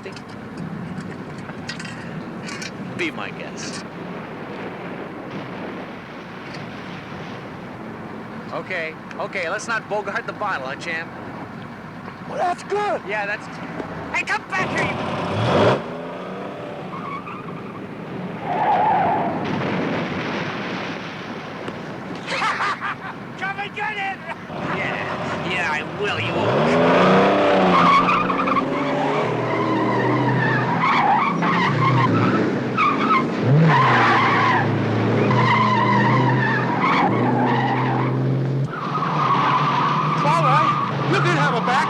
Christie? Be my guest. Okay, let's not bogart the bottle, huh, champ? Well, that's good. Yeah, that's... Hey, come back here! Come and get it! Yeah, I will, you old... You can have her back.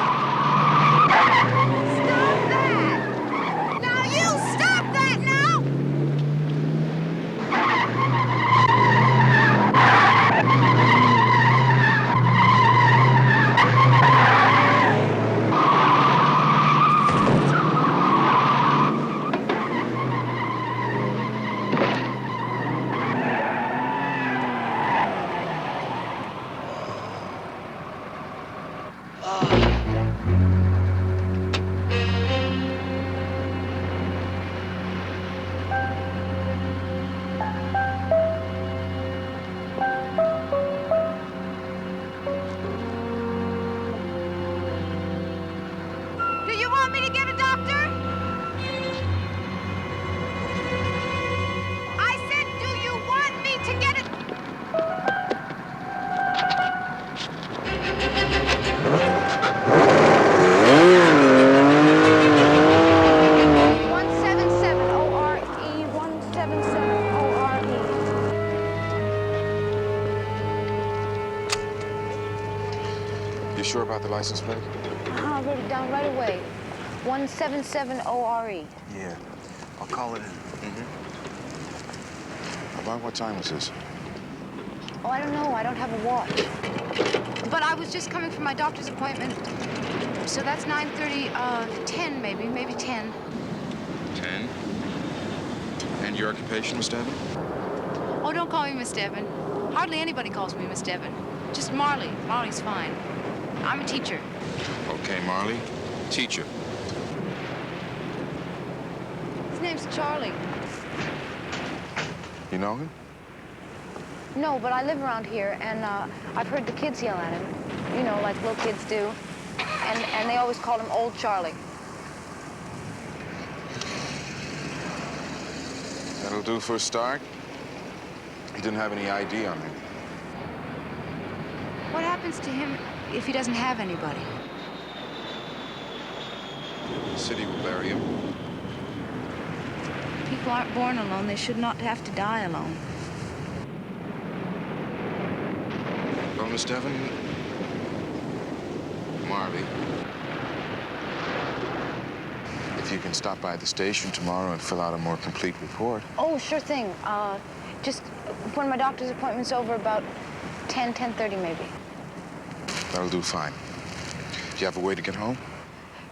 Stop that! Now you stop that now! Do you want me to get a doctor? I said, do you want me to get it? 177 ORE, 177 ORE. You sure about the license plate? I wrote it down right away. 177 ORE. Yeah. I'll call it in. About what time was this? Oh, I don't know. I don't have a watch. But I was just coming from my doctor's appointment. So that's 9:30, 10 maybe 10. 10. And your occupation, Miss Devon? Oh, don't call me Miss Devon. Hardly anybody calls me Miss Devon. Just Marly. Marly's fine. I'm a teacher. Okay, Marly. Teacher. His name's Charlie. You know him? No, but I live around here, and I've heard the kids yell at him. You know, like little kids do. And they always call him Old Charlie. That'll do for a start. He didn't have any ID on him. What happens to him if he doesn't have anybody? The city will bury him. People aren't born alone. They should not have to die alone. Well, Miss Devon, Marly, if you can stop by the station tomorrow and fill out a more complete report. Oh, sure thing. Just when my doctor's appointment's over, about 10:30 maybe. That'll do fine. Do you have a way to get home?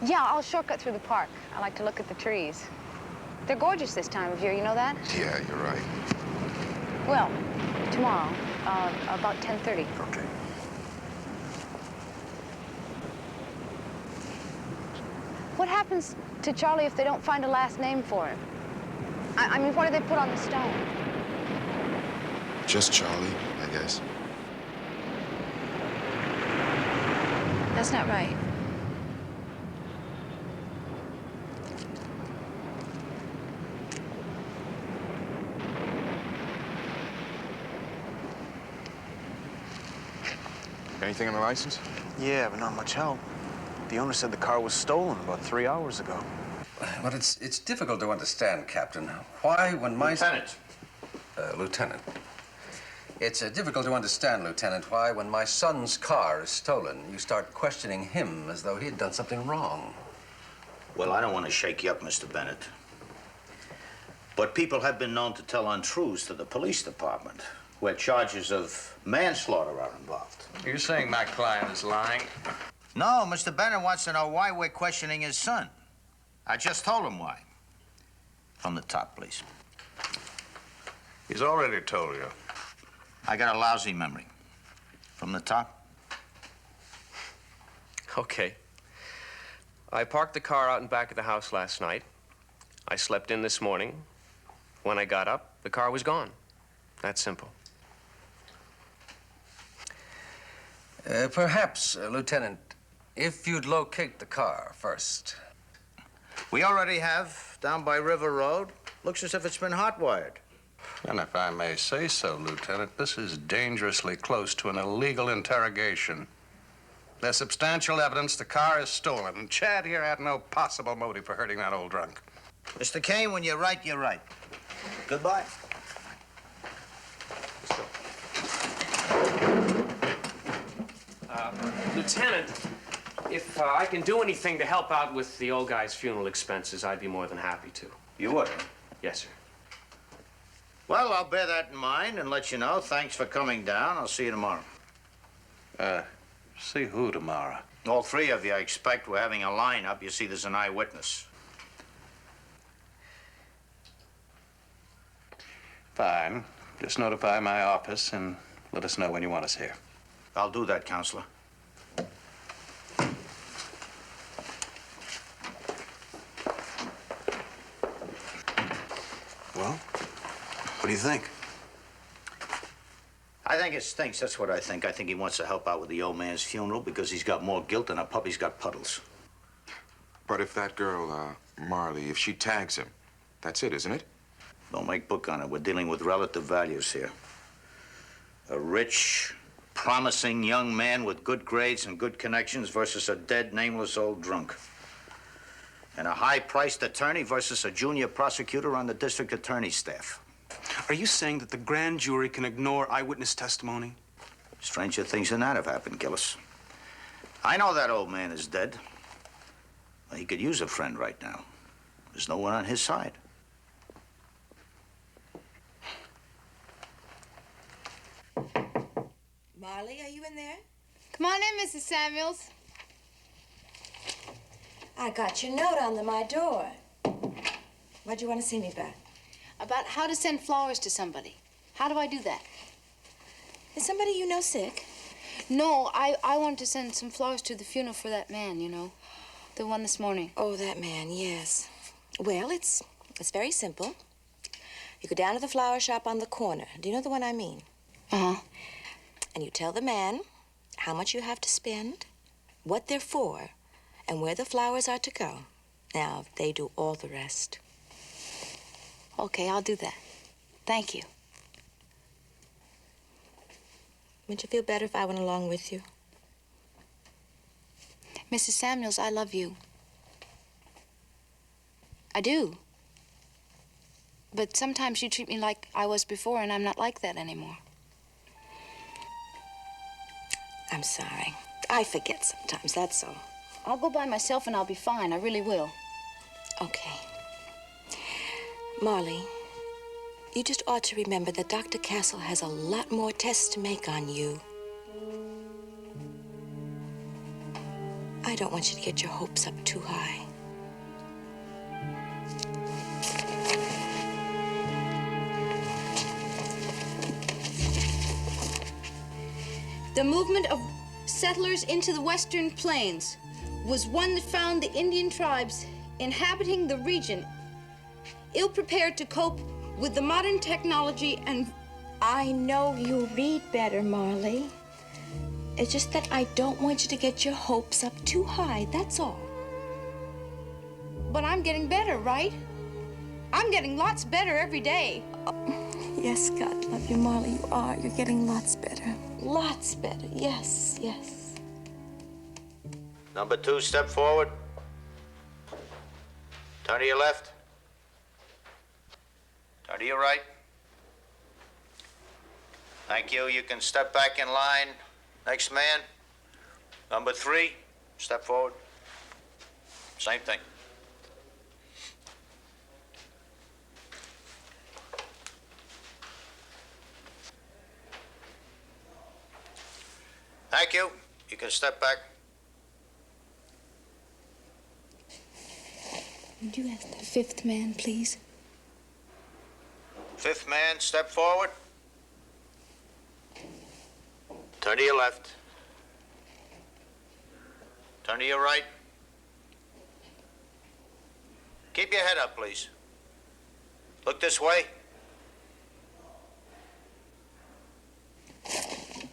Yeah, I'll shortcut through the park. I like to look at the trees. They're gorgeous this time of year, you know that? Yeah, you're right. Well, tomorrow, about 10:30. Okay. What happens to Charlie if they don't find a last name for him? I mean, what do they put on the stone? Just Charlie, I guess. That's not right. Anything on the license? Yeah, but not much help. The owner said the car was stolen about 3 hours ago. But it's difficult to understand, Captain. Why, when my... Lieutenant. Lieutenant. It's difficult to understand, Lieutenant, why, when my son's car is stolen, you start questioning him as though he had done something wrong. Well, I don't want to shake you up, Mr. Bennett. But people have been known to tell untruths to the police department, where charges of manslaughter are involved. You're saying my client is lying? No, Mr. Bennett wants to know why we're questioning his son. I just told him why. From the top, please. He's already told you. I got a lousy memory. From the top. Okay. I parked the car out in back of the house last night. I slept in this morning. When I got up, the car was gone. That's simple. Perhaps, Lieutenant, if you'd locate the car first. We already have, down by River Road. Looks as if it's been hotwired. And if I may say so, Lieutenant, this is dangerously close to an illegal interrogation. There's substantial evidence the car is stolen, and Chad here had no possible motive for hurting that old drunk. Mr. Kane, when you're right, you're right. Goodbye. Lieutenant, if I can do anything to help out with the old guy's funeral expenses, I'd be more than happy to. You would? Yes, sir. Well, I'll bear that in mind and let you know. Thanks for coming down. I'll see you tomorrow. See who tomorrow? All three of you, I expect. We're having a lineup. You see, there's an eyewitness. Fine. Just notify my office and let us know when you want us here. I'll do that, Counselor. Well, what do you think? I think it stinks. That's what I think. I think he wants to help out with the old man's funeral because he's got more guilt than a puppy's got puddles. But if that girl, Marly, if she tags him, that's it, isn't it? Don't make book on it. We're dealing with relative values here. A rich, promising young man with good grades and good connections versus a dead, nameless old drunk. And a high-priced attorney versus a junior prosecutor on the district attorney's staff. Are you saying that the grand jury can ignore eyewitness testimony? Stranger things than that have happened, Gillis. I know that old man is dead. He could use a friend right now. There's no one on his side. Marly, are you in there? Come on in, Mrs. Samuels. I got your note on my door. What'd you want to see me about? About how to send flowers to somebody. How do I do that? Is somebody you know sick? No, I wanted to send some flowers to the funeral for that man, you know. The one this morning. Oh, that man, yes. Well, it's very simple. You go down to the flower shop on the corner. Do you know the one I mean? Uh-huh. And you tell the man how much you have to spend, what they're for, and where the flowers are to go. Now, they do all the rest. Okay, I'll do that. Thank you. Wouldn't you feel better if I went along with you? Mrs. Samuels, I love you. I do. But sometimes you treat me like I was before, and I'm not like that anymore. I'm sorry. I forget sometimes, that's all. I'll go by myself and I'll be fine. I really will. Okay. Marly, you just ought to remember that Dr. Castle has a lot more tests to make on you. I don't want you to get your hopes up too high. The movement of settlers into the western plains was one that found the Indian tribes inhabiting the region ill-prepared to cope with the modern technology and... I know you read better, Marly. It's just that I don't want you to get your hopes up too high, that's all. But I'm getting better, right? I'm getting lots better every day. Yes, God love you, Marly, you are. You're getting lots better. Lots better, yes, yes. Number 2, step forward. Turn to your left. Turn to your right. Thank you. You can step back in line. Next man. Number 3, step forward. Same thing. Thank you. You can step back. Would you ask the 5th man, please? 5th man, step forward. Turn to your left. Turn to your right. Keep your head up, please. Look this way.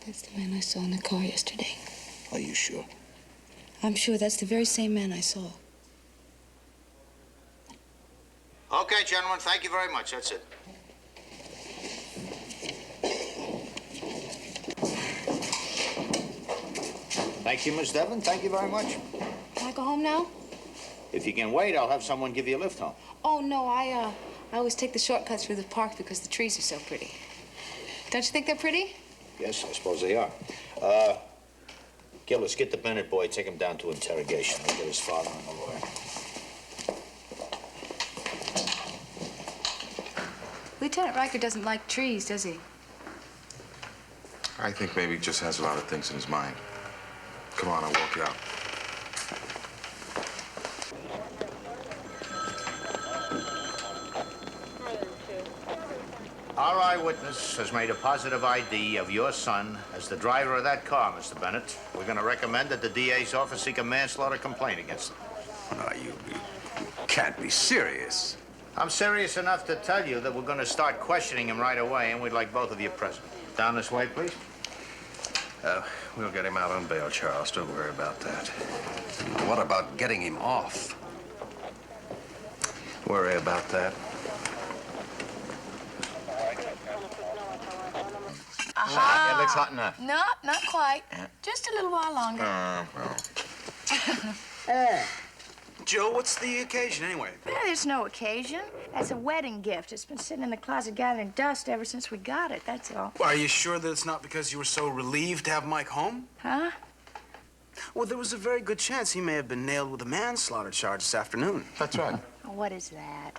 That's the man I saw in the car yesterday. Are you sure? I'm sure that's the very same man I saw. Okay, gentlemen, thank you very much. That's it. Thank you, Miss Devon. Thank you very much. Can I go home now? If you can wait, I'll have someone give you a lift home. Oh, no, I always take the shortcuts through the park because the trees are so pretty. Don't you think they're pretty? Yes, I suppose they are. Gillis, get the Bennett boy, take him down to interrogation. I'll get his father on the lawyer. Lieutenant Riker doesn't like trees, does he? I think maybe he just has a lot of things in his mind. Come on, I'll walk you out. Our eyewitness has made a positive ID of your son as the driver of that car, Mr. Bennett. We're going to recommend that the DA's office seek a manslaughter complaint against him. No, you can't be serious. I'm serious enough to tell you that we're going to start questioning him right away, and we'd like both of you present. Down this way, please. We'll get him out on bail, Charles. Don't worry about that. What about getting him off? Worry about that. It looks hot enough. No, not quite. Just a little while longer. Joe, what's the occasion anyway? Well, there's no occasion. That's a wedding gift. It's been sitting in the closet gathering dust ever since we got it, that's all. Well, are you sure that it's not because you were so relieved to have Mike home? Huh? Well, there was a very good chance he may have been nailed with a manslaughter charge this afternoon. That's right. What is that?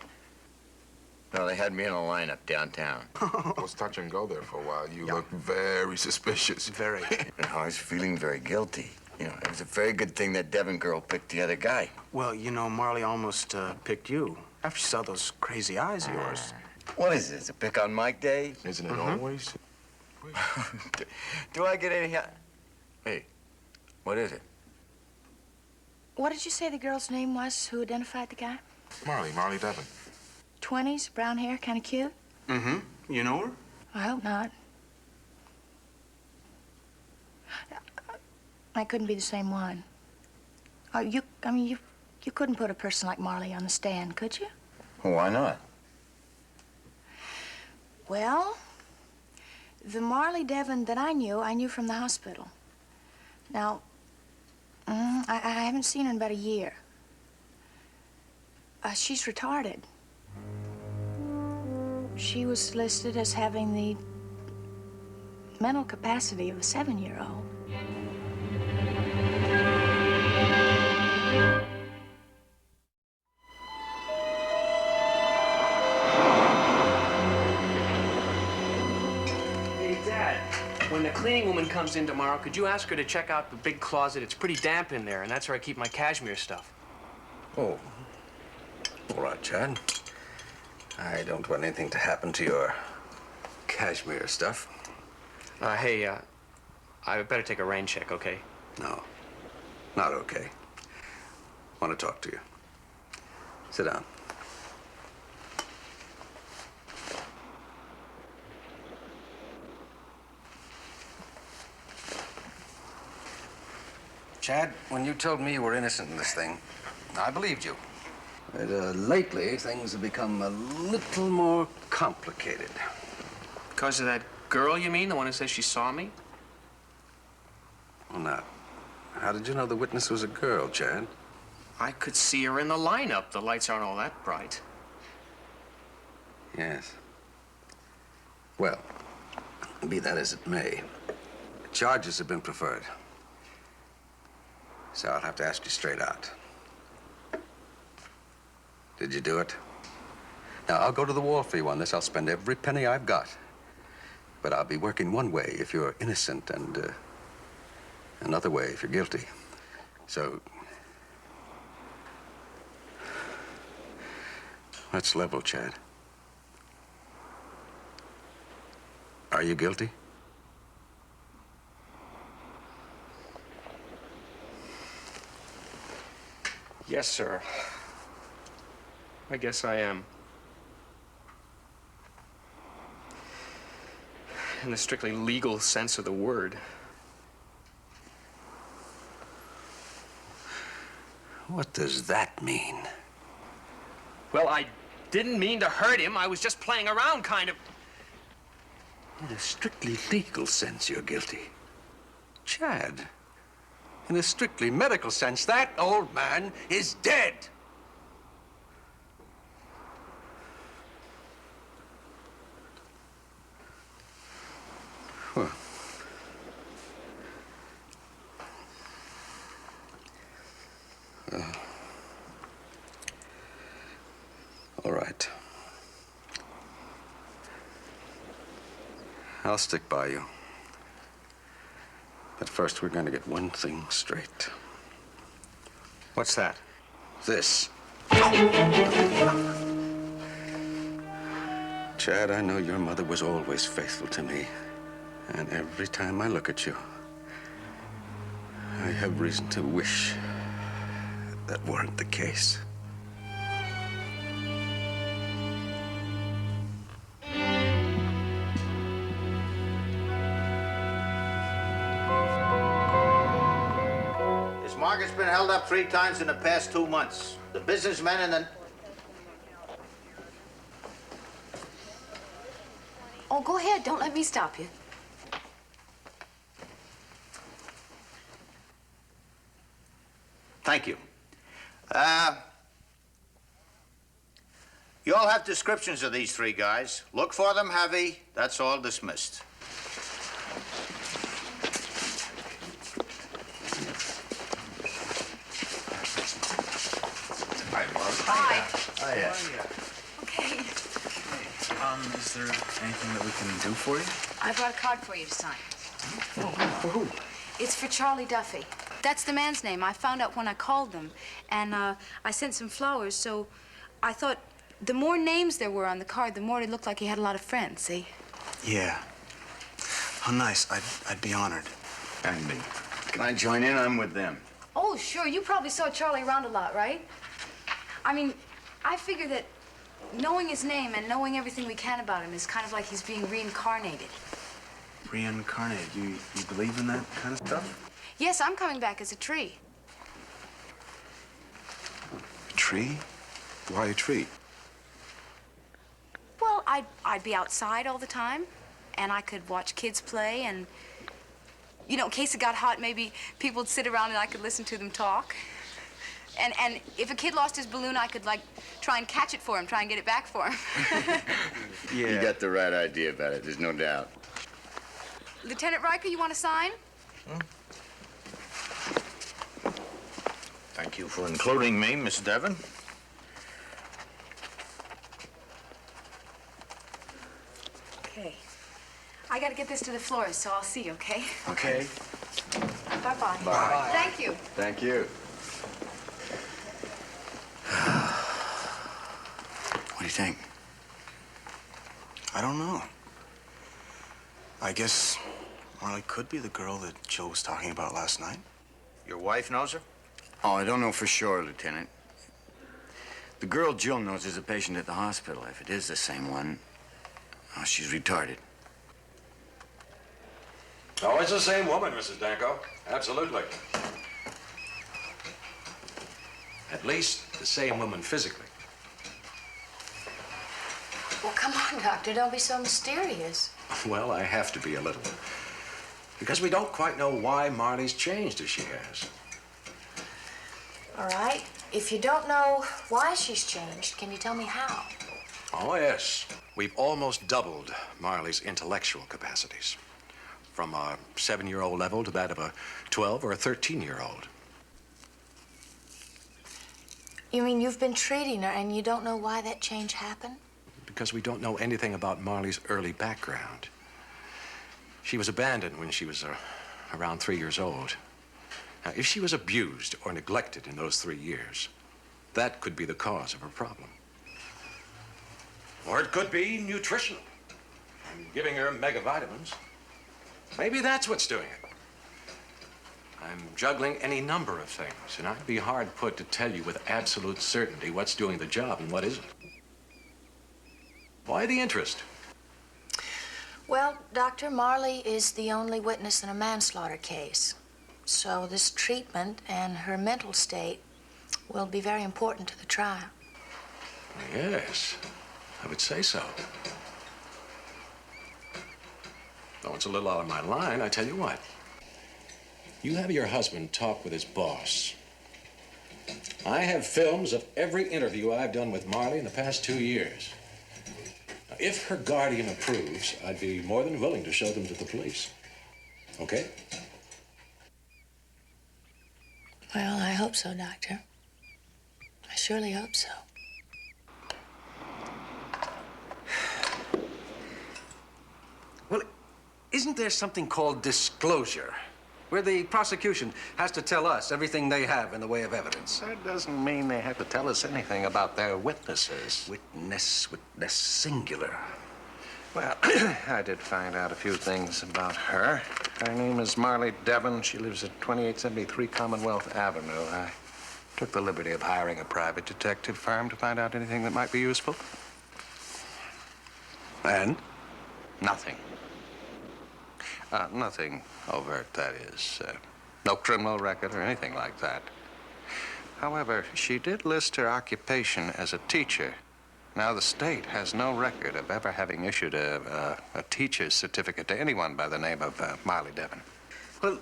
Well, they had me in a lineup downtown. It was touch and go there for a while. You looked very suspicious. Very. I was feeling very guilty. You know, it was a very good thing that Devon girl picked the other guy. Well, you know, Marley almost picked you after she saw those crazy eyes of yours. What is this, a pick on Mike day? Isn't it always? Do I get any... Hey, what is it? What did you say the girl's name was who identified the guy? Marly Devon. 20s, brown hair, kind of cute? Mm-hmm. You know her? I hope not. That couldn't be the same one. Oh, you couldn't put a person like Marley on the stand, could you? Well, why not? Well, the Marly Devon that I knew from the hospital. Now, I haven't seen her in about a year. She's retarded. She was listed as having the mental capacity of a 7-year-old. Hey, Dad, when the cleaning woman comes in tomorrow, could you ask her to check out the big closet? It's pretty damp in there, and that's where I keep my cashmere stuff. Oh. All right, Chad. I don't want anything to happen to your cashmere stuff. Hey, I better take a rain check, okay? No, not okay. Want to talk to you. Sit down. Chad, when you told me you were innocent in this thing, I believed you. But lately, things have become a little more complicated. Because of that girl, you mean? The one who says she saw me? Well, now, how did you know the witness was a girl, Chad? I could see her in the lineup. The lights aren't all that bright. Yes. Well, be that as it may, charges have been preferred. So I'll have to ask you straight out. Did you do it? Now, I'll go to the wall for you on this. I'll spend every penny I've got. But I'll be working one way if you're innocent and another way if you're guilty. So, let's level, Chad. Are you guilty? Yes, sir. I guess I am. In the strictly legal sense of the word. What does that mean? Well, I didn't mean to hurt him. I was just playing around, kind of. In a strictly legal sense, you're guilty. Chad, in a strictly medical sense, that old man is dead. Well, all right. I'll stick by you. But first, we're going to get one thing straight. What's that? This. Chad, I know your mother was always faithful to me. And every time I look at you, I have reason to wish that weren't the case. His market's been held up 3 times in the past 2 months. The businessmen and the... Oh, go ahead. Don't let me stop you. Thank you. You all have descriptions of these 3 guys. Look for them, Javi. That's all dismissed. Hi, Mark. Hi. Oh, yeah. Okay. Is there anything that we can do for you? I brought a card for you to sign. For who? It's for Charlie Duffy. That's the man's name. I found out when I called them. And I sent some flowers, so I thought the more names there were on the card, the more it looked like he had a lot of friends, see? Yeah. How nice. I'd be honored. And me. Can I join in? I'm with them. Oh, sure. You probably saw Charlie around a lot, right? I mean, I figure that knowing his name and knowing everything we can about him is kind of like he's being reincarnated. Reincarnated? You believe in that kind of stuff? Yes, I'm coming back as a tree. A tree? Why a tree? Well, I'd be outside all the time, and I could watch kids play, and, you know, in case it got hot, maybe people would sit around and I could listen to them talk. And if a kid lost his balloon, I could, like, try and catch it for him, try and get it back for him. Yeah. You got the right idea about it, there's no doubt. Lieutenant Riker, you want to sign? Thank you for including me, Miss Devon. Okay. I got to get this to the florist, so I'll see you, okay? Okay. Bye-bye. Bye. Thank you. Thank you. What do you think? I don't know. I guess Marly could be the girl that Joe was talking about last night. Your wife knows her? Oh, I don't know for sure, Lieutenant. The girl Jill knows is a patient at the hospital. If it is the same one, oh, she's retarded. Oh, it's the same woman, Mrs. Danko. Absolutely. At least the same woman physically. Well, come on, Doctor. Don't be so mysterious. Well, I have to be a little. Because we don't quite know why Marly's changed as she has. All right. If you don't know why she's changed, can you tell me how? Oh, yes. We've almost doubled Marly's intellectual capacities. From a 7-year-old level to that of a 12 or a 13-year-old. You mean you've been treating her and you don't know why that change happened? Because we don't know anything about Marly's early background. She was abandoned when she was around 3 years old. Now, if she was abused or neglected in those 3 years, that could be the cause of her problem. Or it could be nutritional. I'm giving her megavitamins. Maybe that's what's doing it. I'm juggling any number of things, and I'd be hard put to tell you with absolute certainty what's doing the job and what isn't. Why the interest? Well, Doctor, Marly is the only witness in a manslaughter case. So this treatment and her mental state will be very important to the trial. Yes, I would say so. Though it's a little out of my line, I tell you what. You have your husband talk with his boss. I have films of every interview I've done with Marly in the past 2 years. Now, if her guardian approves, I'd be more than willing to show them to the police. Okay? Well, I hope so, Doctor. I surely hope so. Well, isn't there something called disclosure, where the prosecution has to tell us everything they have in the way of evidence? That doesn't mean they have to tell us anything about their witnesses. Witness singular. Well, I did find out a few things about her. Her name is Marly Devon. She lives at 2873 Commonwealth Avenue. I took the liberty of hiring a private detective firm to find out anything that might be useful. And? Nothing. Nothing overt, that is. No criminal record or anything like that. However, she did list her occupation as a teacher. Now, the state has no record of ever having issued a teacher's certificate to anyone by the name of Marly Devon. Well,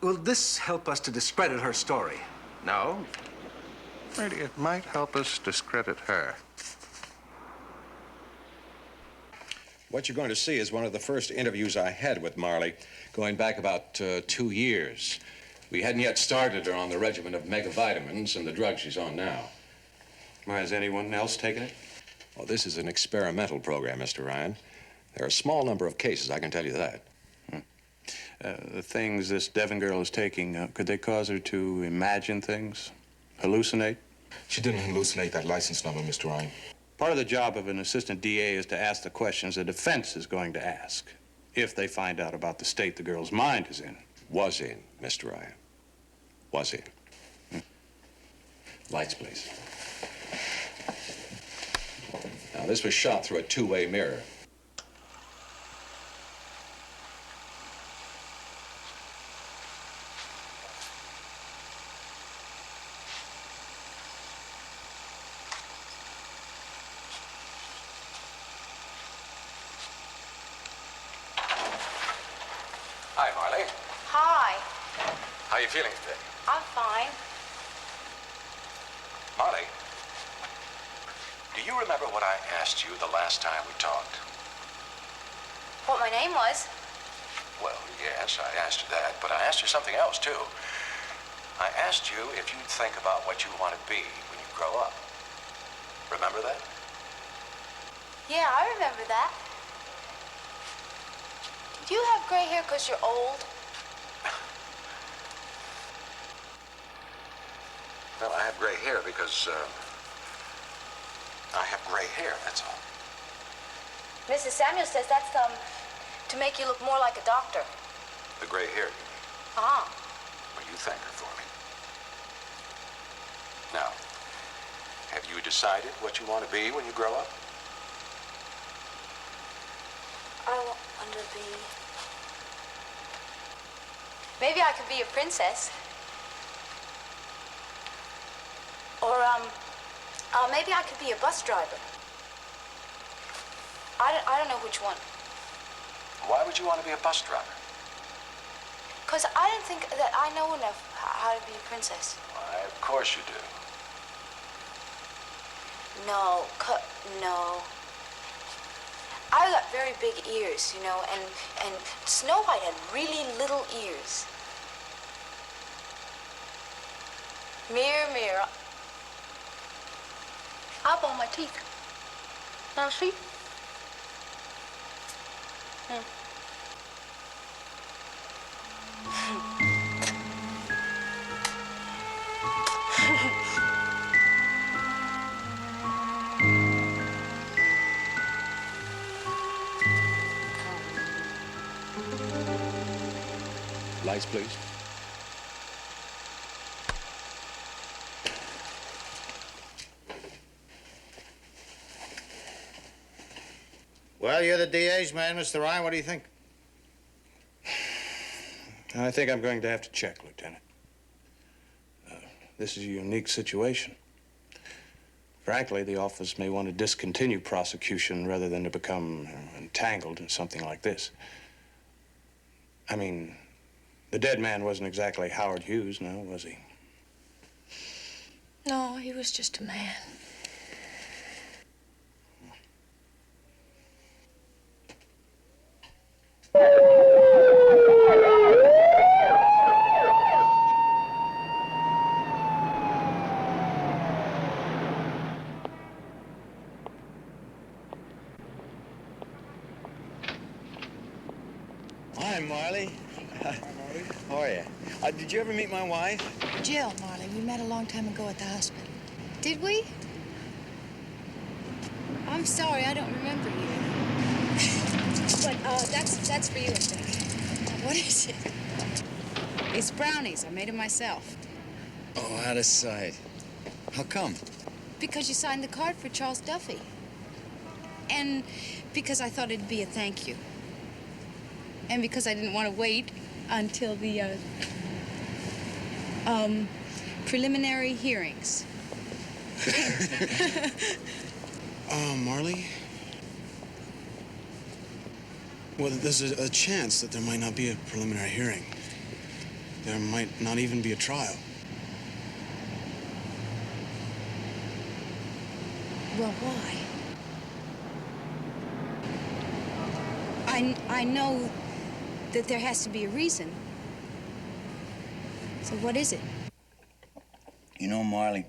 will this help us to discredit her story? No. Maybe it might help us discredit her. What you're going to see is one of the first interviews I had with Marly, going back about 2 years. We hadn't yet started her on the regimen of megavitamins and the drug she's on now. Why, has anyone else taken it? Well, this is an experimental program, Mr. Ryan. There are a small number of cases, I can tell you that. The things this Devon girl is taking, could they cause her to imagine things? Hallucinate? She didn't hallucinate that license number, Mr. Ryan. Part of the job of an assistant DA is to ask the questions the defense is going to ask, if they find out about the state the girl's mind is in. Was in, Mr. Ryan. Was in. Lights, please. Now, this was shot through a two-way mirror. Hi, Marly. Hi. How are you feeling today? I'm fine. Marly, do you remember what I asked you the last time we talked? What my name was? Well, yes, I asked you that, but I asked you something else, too. I asked you if you'd think about what you want to be when you grow up. Remember that? Yeah, I remember that. Do you have gray hair because you're old? Well, I have gray hair because, I have gray hair, that's all. Mrs. Samuel says that's, to make you look more like a doctor. The gray hair, you mean? Uh-huh. Well, you thank her for me. Now, have you decided what you want to be when you grow up? I want to be... Maybe I could be a princess. Or, maybe I could be a bus driver. I don't know which one. Why would you want to be a bus driver? Because I don't think that I know enough how to be a princess. Why, of course you do. No, no. I got very big ears, you know, and Snow White had really little ears. Mirror, mirror. Up on my teeth. Now see? Lights, please. Well, you're the DA's man, Mr. Ryan. What do you think? I think I'm going to have to check, Lieutenant. This is a unique situation. Frankly, the office may want to discontinue prosecution rather than to become entangled in something like this. I mean, the dead man wasn't exactly Howard Hughes, now, was he? No, he was just a man. Hi, Marly. How are you? Did you ever meet my wife? Jill, Marley, we met a long time ago at the hospital. Did we? I'm sorry, I don't remember you. But that's for you, I think. What is it? It's brownies. I made them myself. Oh, out of sight. How come? Because you signed the card for Charles Duffy. And because I thought it'd be a thank you. And because I didn't want to wait until the preliminary hearings. Marly? Well, there's a chance that there might not be a preliminary hearing. There might not even be a trial. Well, why? I know that there has to be a reason. So what is it? You know, Marly,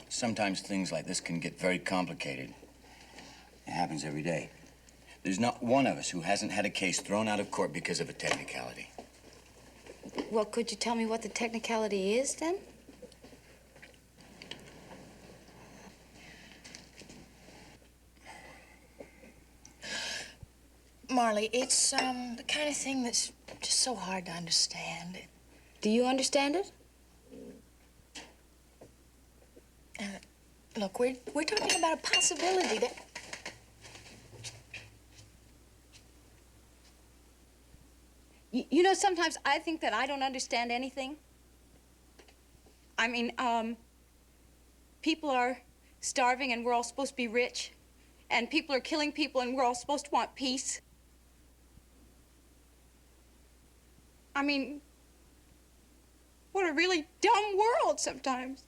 sometimes things like this can get very complicated. It happens every day. There's not one of us who hasn't had a case thrown out of court because of a technicality. Well, could you tell me what the technicality is, then? Marley, it's the kind of thing that's just so hard to understand. Do you understand it? Look, we're talking about a possibility that... You know, sometimes I think that I don't understand anything. I mean, people are starving and we're all supposed to be rich. And people are killing people and we're all supposed to want peace. I mean, what a really dumb world sometimes.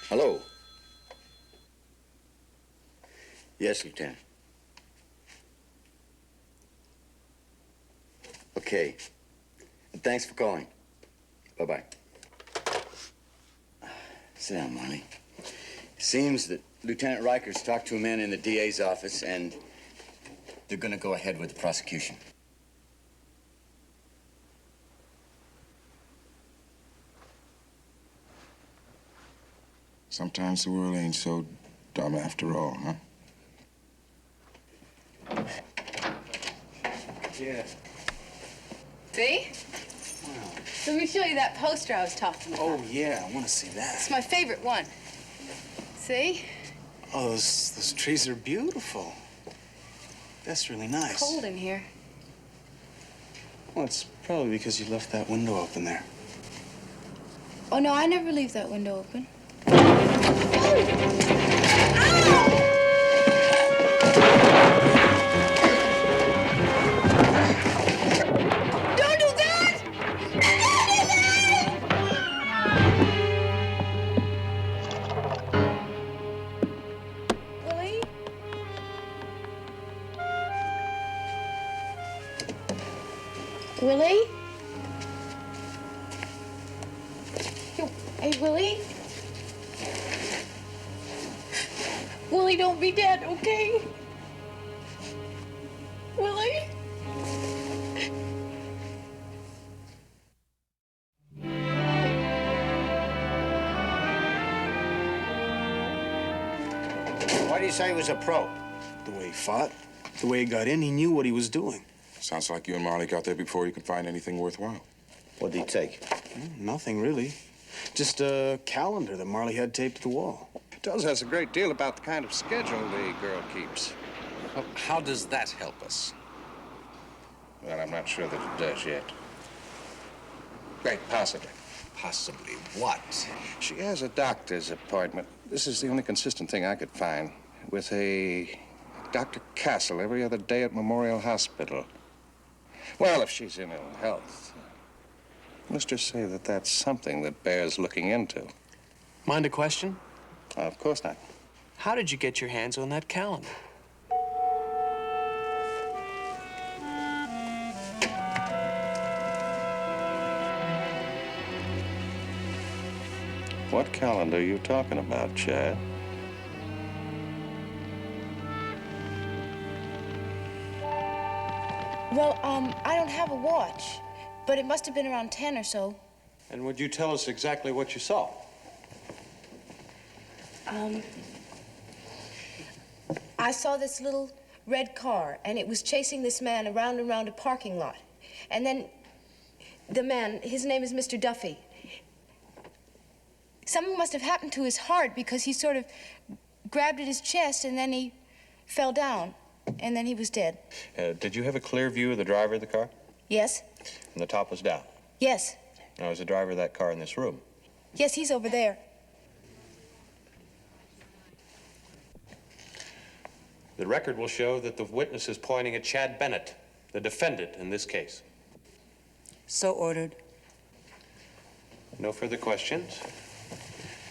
Hello. Yes, Lieutenant. Okay. Thanks for calling. Bye-bye. Sit down, Marly. Seems that Lieutenant Riker's talked to a man in the DA's office, and they're gonna go ahead with the prosecution. Sometimes the world ain't so dumb after all, huh? Yeah. See? Wow. Let me show you that poster I was talking about. Oh, yeah, I want to see that. It's my favorite one. See? Oh, those trees are beautiful. That's really nice. Cold in here. Well, it's probably because you left that window open there. Oh, no, I never leave that window open. Willie? Hey, Willie? Willie, don't be dead, okay? Willie? Why do you say he was a pro? The way he fought. The way he got in, he knew what he was doing. Sounds like you and Marley got there before you could find anything worthwhile. What did he take? Nothing, really. Just a calendar that Marley had taped to the wall. It tells us a great deal about the kind of schedule the girl keeps. Well, how does that help us? Well, I'm not sure that it does yet. Quite possibly. Possibly what? She has a doctor's appointment. This is the only consistent thing I could find. With a Dr. Castle every other day at Memorial Hospital. Well, if she's in ill health, let's just say that that's something that bears looking into. Mind a question? Of course not. How did you get your hands on that calendar? What calendar are you talking about, Chad? Well, I don't have a watch, but it must have been around 10 or so. And would you tell us exactly what you saw? I saw this little red car, and it was chasing this man around and around a parking lot. And then the man, his name is Mr. Duffy. Something must have happened to his heart because he sort of grabbed at his chest and then he fell down and then he was dead. Did you have a clear view of the driver of the car? Yes? And the top was down? Yes. Now, is the driver of that car in this room? Yes, he's over there. The record will show that the witness is pointing at Chad Bennett, the defendant in this case. So ordered. No further questions.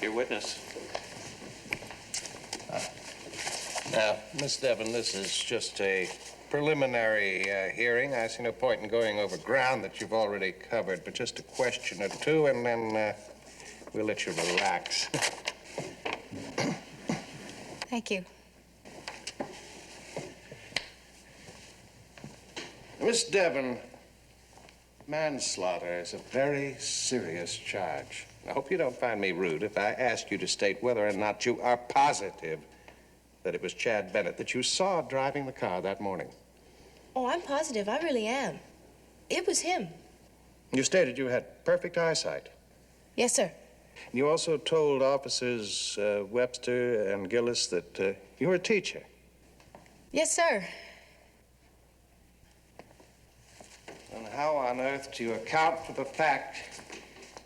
Your witness. Now, Miss Devon, this is just a preliminary hearing. I see no point in going over ground that you've already covered, but just a question or two, and then we'll let you relax. Thank you. Miss Devon, manslaughter is a very serious charge. I hope you don't find me rude if I ask you to state whether or not you are positive that it was Chad Bennett that you saw driving the car that morning. Oh, I'm positive. I really am. It was him. You stated you had perfect eyesight. Yes, sir. You also told officers Webster and Gillis that you were a teacher. Yes, sir. And how on earth do you account for the fact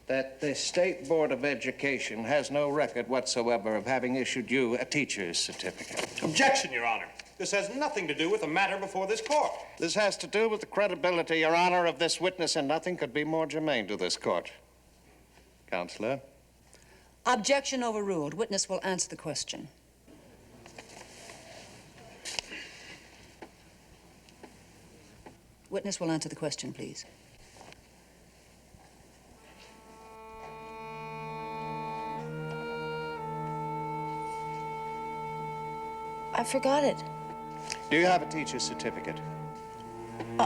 that the State Board of Education has no record whatsoever of having issued you a teacher's certificate? Objection, Your Honor. This has nothing to do with the matter before this court. This has to do with the credibility, Your Honor, of this witness, and nothing could be more germane to this court. Counselor? Objection overruled. Witness will answer the question. Witness will answer the question, please. I forgot it. Do you have a teacher's certificate?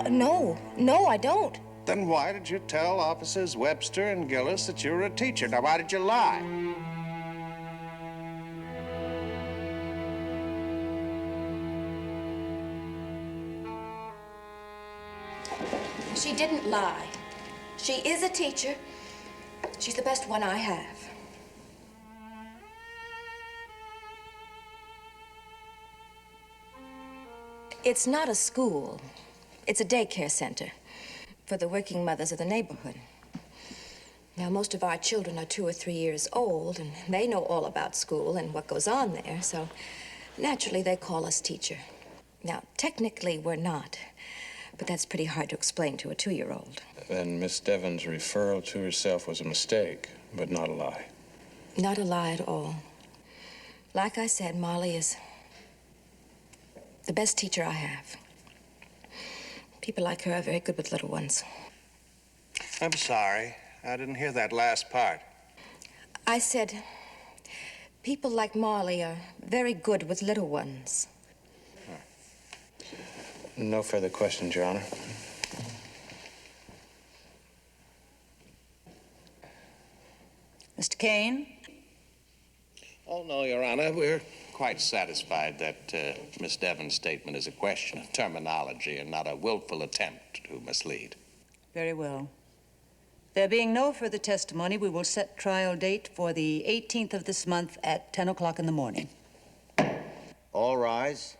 No. No, I don't. Then why did you tell officers Webster and Gillis that you were a teacher? Now, why did you lie? She didn't lie. She is a teacher. She's the best one I have. It's not a school. It's a daycare center for the working mothers of the neighborhood. Now, most of our children are 2 or 3 years old, and they know all about school and what goes on there, so naturally they call us teacher. Now, technically, we're not, but that's pretty hard to explain to a 2-year-old. Then Miss Devon's referral to herself was a mistake, but not a lie. Not a lie at all. Like I said, Marley is the best teacher I have. People like her are very good with little ones. I'm sorry. I didn't hear that last part. I said, people like Marley are very good with little ones. No further questions, Your Honor. Mr. Kane? Oh, no, Your Honor. We're quite satisfied that Miss Devon's statement is a question of terminology and not a willful attempt to mislead. Very well. There being no further testimony, we will set trial date for the 18th of this month at 10 o'clock in the morning. All rise.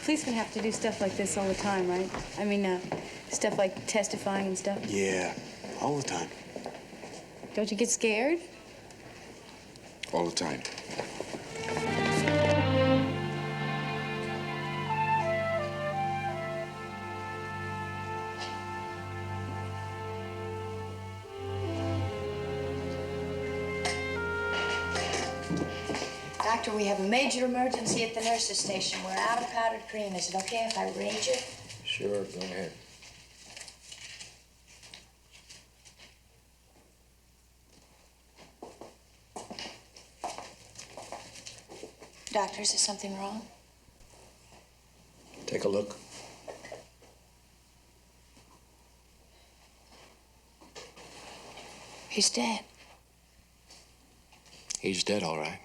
Policemen have to do stuff like this all the time, right? I mean, stuff like testifying and stuff. Yeah, all the time. Don't you get scared? All the time. Doctor, we have a major emergency at the nurse's station. We're out of powdered cream. Is it okay if I range it? Sure, go ahead. Doctor, is there something wrong? Take a look. He's dead. He's dead, all right.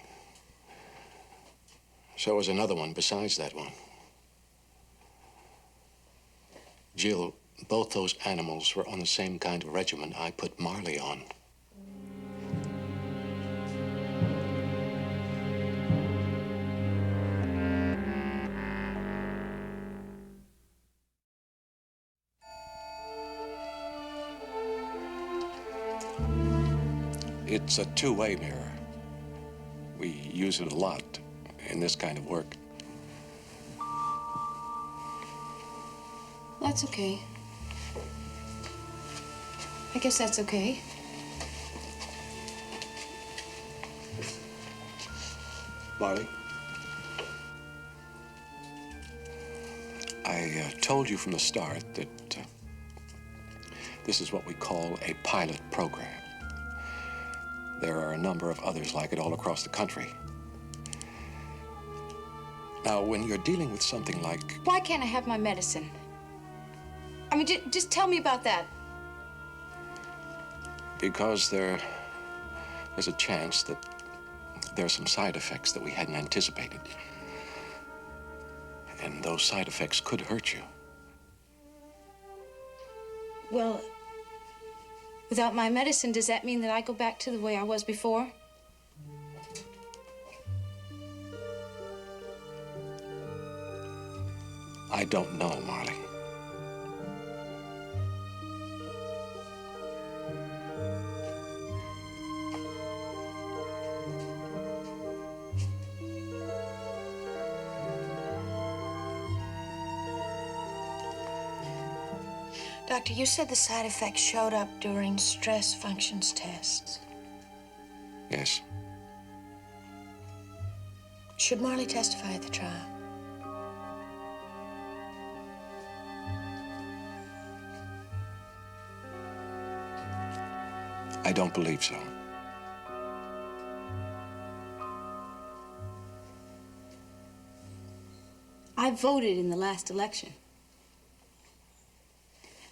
So was another one besides that one. Jill, both those animals were on the same kind of regimen I put Marley on. It's a two-way mirror. We use it a lot in this kind of work. That's okay. I guess that's okay. Marley? I told you from the start that this is what we call a pilot program. There are a number of others like it all across the country. Now, when you're dealing with something like... Why can't I have my medicine? I mean, just tell me about that. Because there's a chance that there are some side effects that we hadn't anticipated. And those side effects could hurt you. Well, without my medicine, does that mean that I go back to the way I was before? I don't know, Marley. Doctor, you said the side effects showed up during stress functions tests. Yes. Should Marley testify at the trial? I don't believe so. I voted in the last election.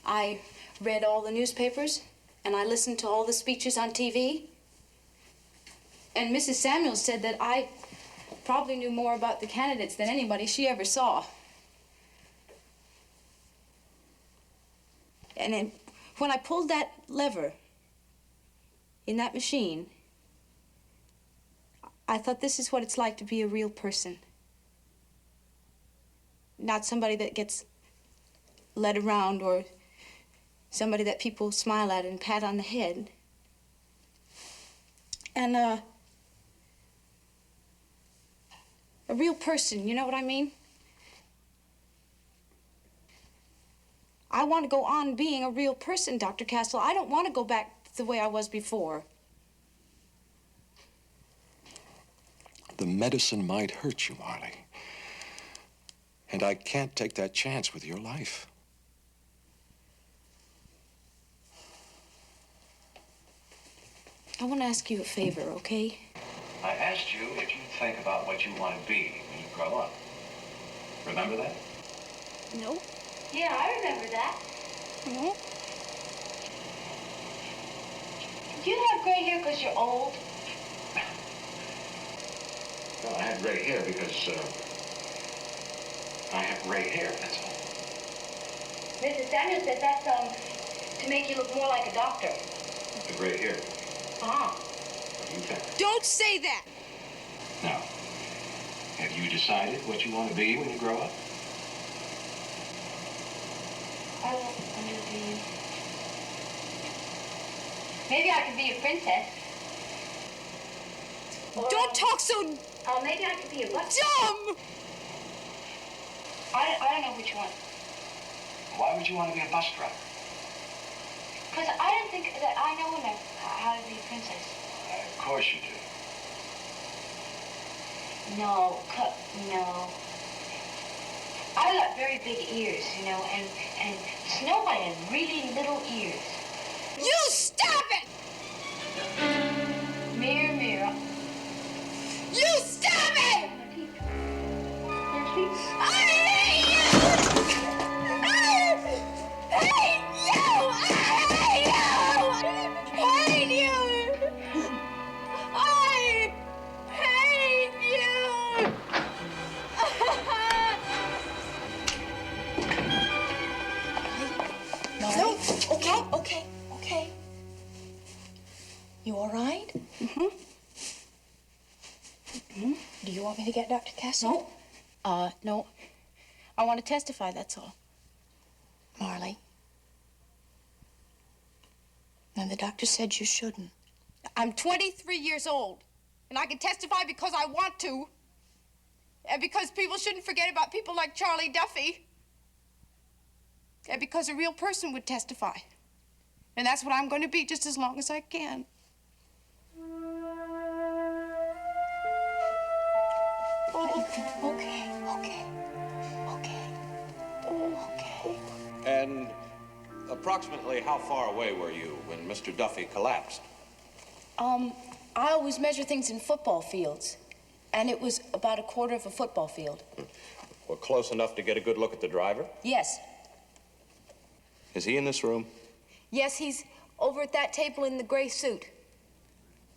I read all the newspapers, and I listened to all the speeches on TV. And Mrs. Samuels said that I probably knew more about the candidates than anybody she ever saw. And then when I pulled that lever in that machine, I thought, this is what it's like to be a real person. Not somebody that gets led around or somebody that people smile at and pat on the head. And, a real person, you know what I mean? I want to go on being a real person, Dr. Castle. I don't want to go back the way I was before. The medicine might hurt you, Marley. And I can't take that chance with your life. I want to ask you a favor, okay? I asked you if you'd think about what you want to be when you grow up. Remember that? No. Yeah, I remember that. No. Do you have gray hair because you're old? No, I have gray hair because, I have gray hair, that's all. Mrs. Samuel said that's, to make you look more like a doctor. The gray hair. Ah. What do you think? Don't say that! Now, have you decided what you want to be when you grow up? I want to be... Maybe I could be a princess. Or, Don't talk so... maybe I could be a bus. Dumb! I don't know which one. Why would you want to be a bus driver? Because I don't think that I know enough how to be a princess. Of course you do. No, no. I've got very big ears, you know, and Snow White had really little ears. You stop it! Mirror, mirror. You stop it! I hate you! I hate you! I hate you! I hate you! No, okay. You all right? Do you want me to get Dr. Castle? No. I want to testify, that's all. Marly. And the doctor said you shouldn't. I'm 23 years old, and I can testify because I want to, and because people shouldn't forget about people like Charlie Duffy, and because a real person would testify. And that's what I'm going to be just as long as I can. Okay. And approximately how far away were you when Mr. Duffy collapsed? I always measure things in football fields, and it was about a quarter of a football field. Well, close enough to get a good look at the driver? Yes. Is he in this room? Yes, he's over at that table in the gray suit.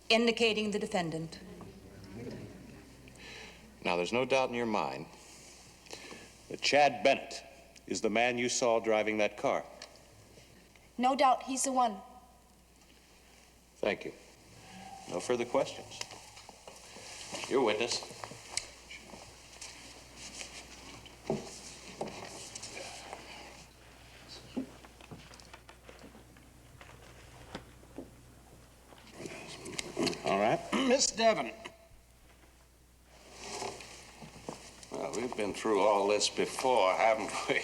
Indicating the defendant. Now, there's no doubt in your mind that Chad Bennett is the man you saw driving that car. No doubt he's the one. Thank you. No further questions. Your witness. All right. Miss Devon. Well, we've been through all this before, haven't we?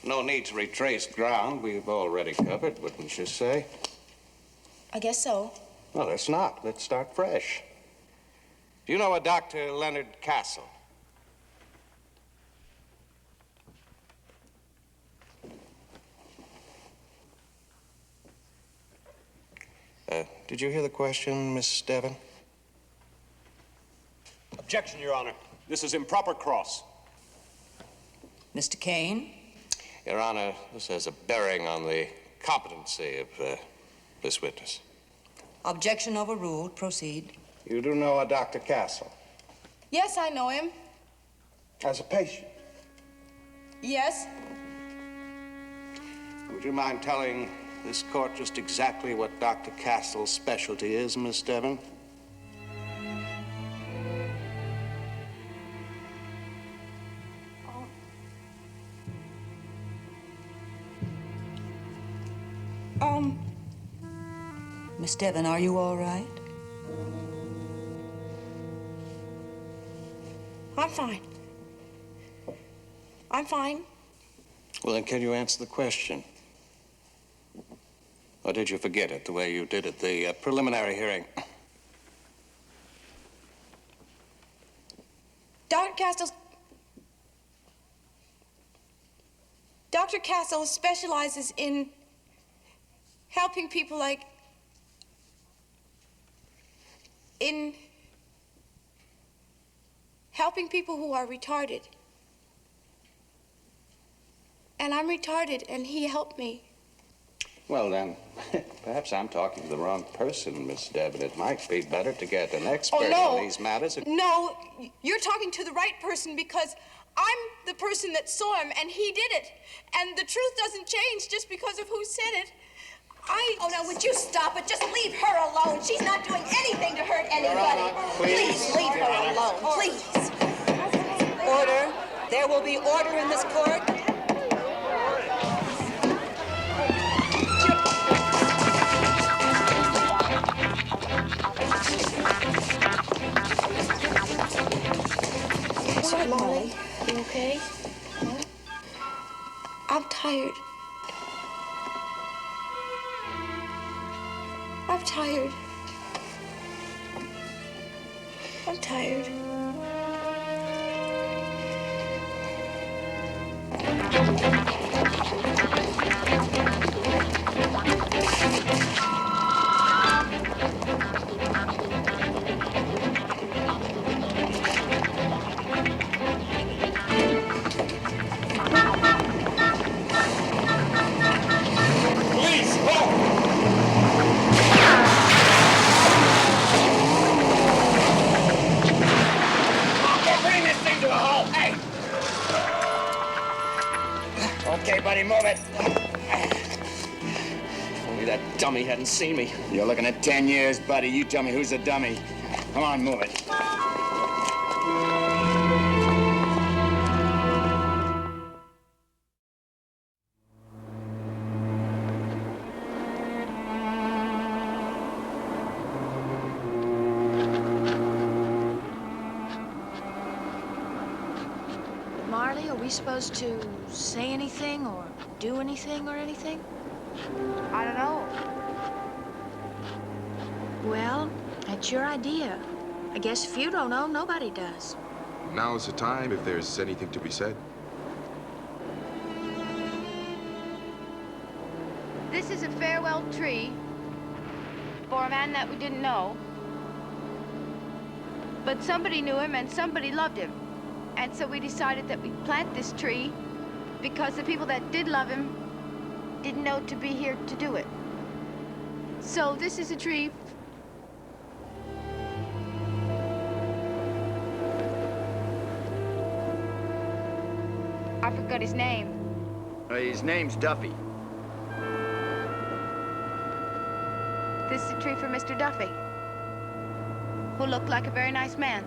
No need to retrace ground we've already covered, wouldn't you say? I guess so. Well, let's not. Let's start fresh. Do you know a Dr. Leonard Castle? Did you hear the question, Miss Devon? Objection, Your Honor. This is improper cross. Mr. Kane? Your Honor, this has a bearing on the competency of this witness. Objection overruled. Proceed. You do know a Dr. Castle? Yes, I know him. As a patient? Yes. Would you mind telling this court just exactly what Dr. Castle's specialty is, Miss Devon? Miss Devon, are you all right? I'm fine. I'm fine. Well, then, can you answer the question? Or did you forget it the way you did at the preliminary hearing? Dr. Castle specializes in helping people in helping people who are retarded. And I'm retarded, and he helped me. Well, then, perhaps I'm talking to the wrong person, Miss Devon. It might be better to get an expert on these matters. No, you're talking to the right person because I'm the person that saw him and he did it. And the truth doesn't change just because of who said it. Oh, now, would you stop it? Just leave her alone. She's not doing anything to hurt anybody. Please leave her alone, please. Order. There will be order in this court. Molly, you okay? Huh? I'm tired. I'm tired. I'm tired. Okay, buddy, move it. Only that dummy hadn't seen me. You're looking at 10 years, buddy. You tell me who's the dummy. Come on, move it. Marley, are we supposed to say anything or do anything or anything? I don't know. Well, that's your idea. I guess if you don't know, nobody does. Now's the time if there's anything to be said. This is a farewell tree for a man that we didn't know. But somebody knew him and somebody loved him. And so we decided that we'd plant this tree because the people that did love him didn't know to be here to do it. So this is a tree. I forgot his name. His name's Duffy. This is a tree for Mr. Duffy, who looked like a very nice man.